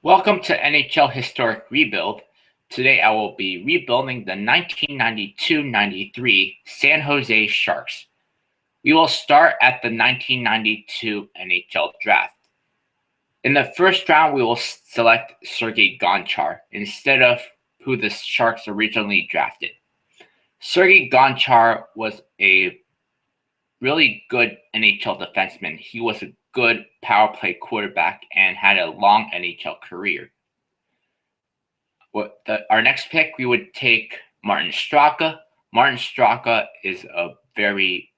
Welcome to NHL Historic Rebuild. Today I will be rebuilding the 1992-93 San Jose Sharks. We will start at the 1992 NHL Draft. In the first round, we will select Sergei Gonchar instead of who the Sharks originally drafted. Sergei Gonchar was a really good NHL defenseman. He was a good power play quarterback and had a long NHL career. Our next pick, we would take Martin Straka. Martin Straka is a very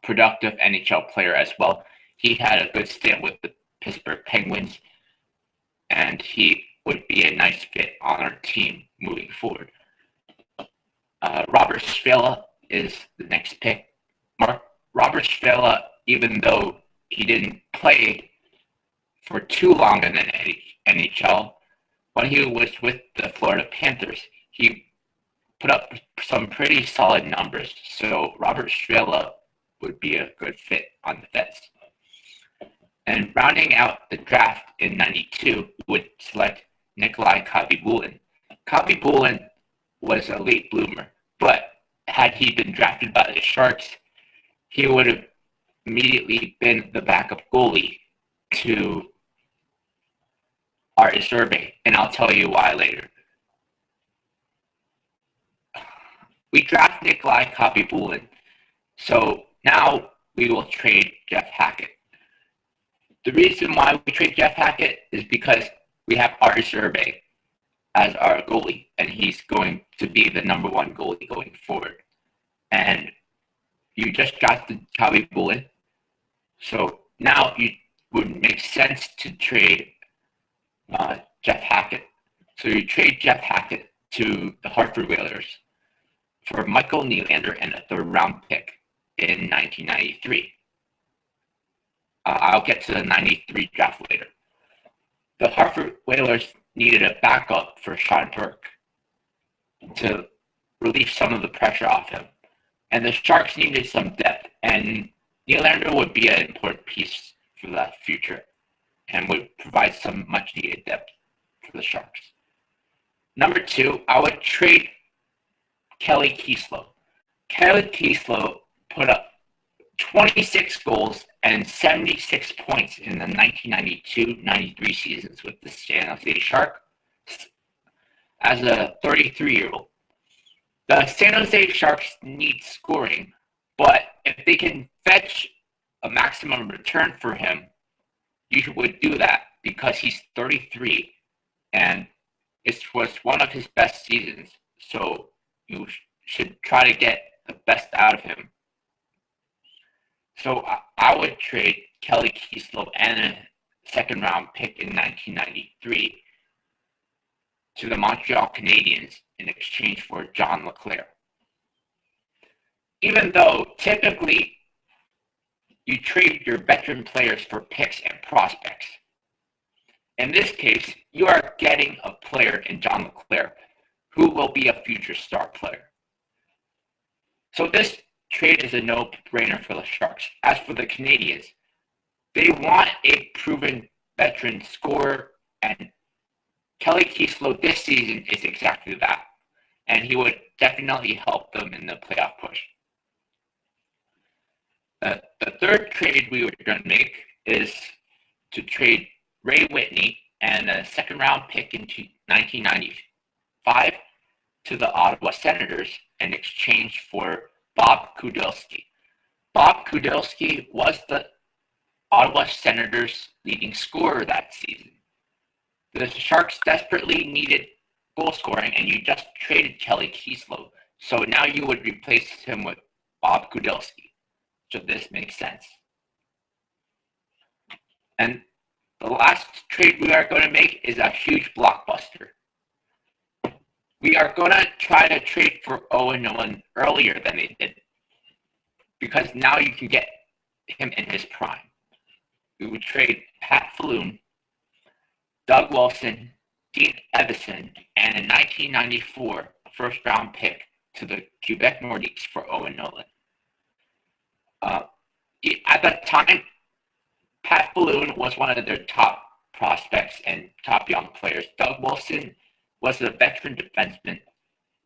productive NHL player as well. He had a good stint with the Pittsburgh Penguins, and he would be a nice fit on our team moving forward. Robert Svehla is the next pick. Robert Svehla, even though he didn't play for too long in the NHL, when he was with the Florida Panthers, he put up some pretty solid numbers. So Robert Strela would be a good fit on the Feds. And rounding out the draft in 92, we would select Nikolai Khabibulin. Khabibulin was a late bloomer, but had he been drafted by the Sharks, he would have immediately been the backup goalie to Art Survey, and I'll tell you why later. We draft Nikolai Khabibulin, so now we will trade Jeff Hackett. The reason why we trade Jeff Hackett is because we have Art Survey as our goalie, and he's going to be the number one goalie going forward. And you just drafted Khabibulin, so now it would make sense to trade Jeff Hackett. So you trade Jeff Hackett to the Hartford Whalers for Michael Nylander and a third-round pick in 1993. I'll get to the 93 draft later. The Hartford Whalers needed a backup for Sean Burke to relieve some of the pressure off him. And the Sharks needed some depth, and Nylander would be an important piece for that future and would provide some much-needed depth for the Sharks. Number two, I would trade Kelly Kislo. Kelly Kislo put up 26 goals and 76 points in the 1992-93 seasons with the San Jose Sharks as a 33-year-old. The San Jose Sharks need scoring, but if they can fetch a maximum return for him, you would do that because he's 33 and it was one of his best seasons. So you should try to get the best out of him. So I would trade Kelly Kislo and a second-round pick in 1993 to the Montreal Canadiens in exchange for John LeClair. Even though typically you trade your veteran players for picks and prospects, in this case, you are getting a player in John LeClair who will be a future star player. So this trade is a no-brainer for the Sharks. As for the Canadiens, they want a proven veteran scorer, and Kelly Kislo this season is exactly that, and he would definitely help them in the playoff push. The third trade we were going to make is to trade Ray Whitney and a second-round pick in 1995 to the Ottawa Senators in exchange for Bob Kudelski. Bob Kudelski was the Ottawa Senators' leading scorer that season. The Sharks desperately needed goal scoring, and you just traded Kelly Kislo. So now you would replace him with Bob Kudelski. So this makes sense. And the last trade we are going to make is a huge blockbuster. We are going to try to trade for Owen Nolan earlier than they did, because now you can get him in his prime. We would trade Pat Fallon, Doug Wilson, Dean Evanson, and a 1994 first-round pick to the Quebec Nordiques for Owen Nolan. At that time, Pat Fallon was one of their top prospects and top young players. Doug Wilson was a veteran defenseman.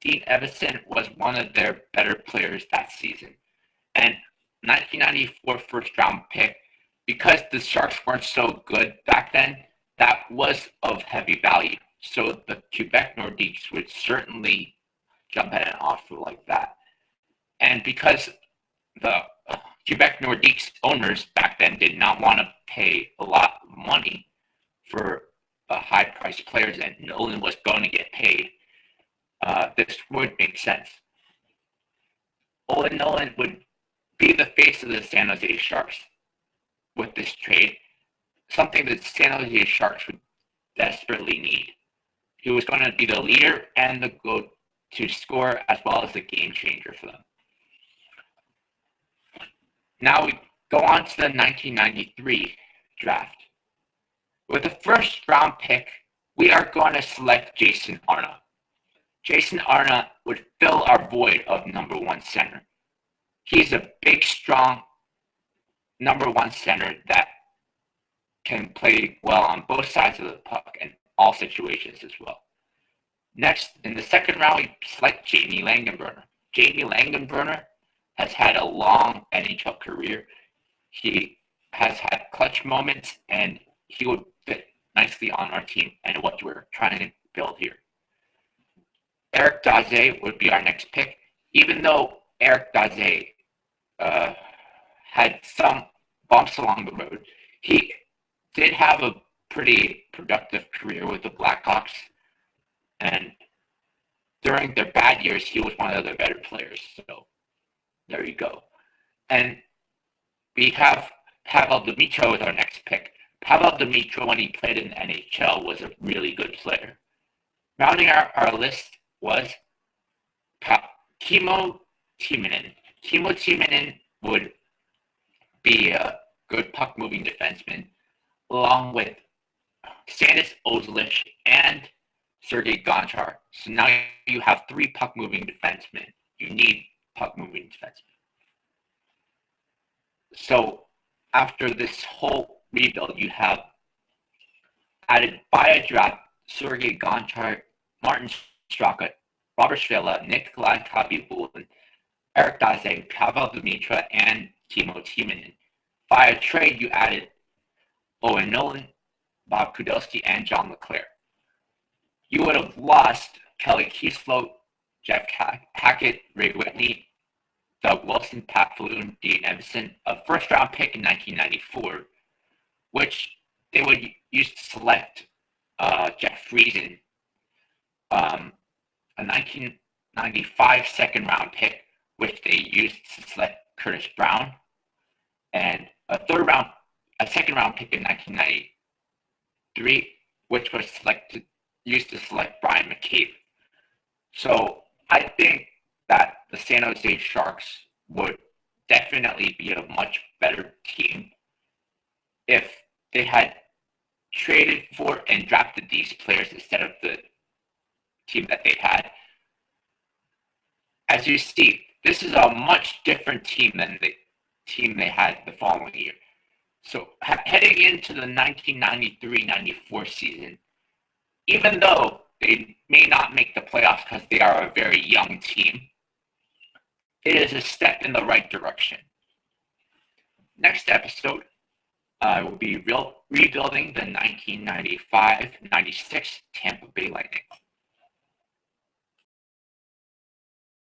Dean Evanson was one of their better players that season. And 1994 first-round pick, because the Sharks weren't so good back then, that was of heavy value. So the Quebec Nordiques would certainly jump at an offer like that. And because the Quebec Nordiques owners back then did not want to pay a lot of money for high-priced players, and Nolan was going to get paid, this would make sense. Owen Nolan would be the face of the San Jose Sharks with this trade, something that San Jose Sharks would desperately need. He was going to be the leader and the go-to scorer, as well as the game changer for them. Now we go on to the 1993 draft. With the first round pick, we are going to select Jason Arnott. Jason Arnott would fill our void of number one center. He's a big, strong number one center that can play well on both sides of the puck in all situations as well. Next, in the second round, we select Jamie Langenbrunner. Jamie Langenbrunner has had a long NHL career. He has had clutch moments, and he would fit nicely on our team and what we're trying to build here. Eric Daze would be our next pick. Even though Eric Daze had some bumps along the road, he did have a pretty productive career with the Blackhawks, and during their bad years, he was one of the better players. So there you go. And we have Pavel Demitra with our next pick. Pavel Demitra, when he played in the NHL, was a really good player. Rounding our list was Kimmo Timonen. Kimmo Timonen would be a good puck-moving defenseman, along with Sandis Ozilish and Sergei Gonchar. So now you have three puck-moving defensemen. You need puck-moving defensemen. So after this whole rebuild, you have added by a draft Sergei Gonchar, Martin Straka, Robert Svehla, Nikolai Khabibulin, Eric Daze, Pavel Demitra, and Kimmo Timonen. By a trade, you added Owen Nolan, Bob Kudelski, and John LeClair. You would have lost Kelly Kislo, Jeff Hackett, Ray Whitney, Doug Wilson, Pat Fallon, Dean Evanson, a first-round pick in 1994, which they would use to select Jeff Friesen, a 1995 second-round pick, which they used to select Curtis Brown, and a second-round pick in 1993, which was used to select Brian McCabe. So I think that the San Jose Sharks would definitely be a much better team if they had traded for and drafted these players instead of the team that they had. As you see, this is a much different team than the team they had the following year. So heading into the 1993-94 season, even though they may not make the playoffs because they are a very young team, it is a step in the right direction. Next episode, will be rebuilding the 1995-96 Tampa Bay Lightning.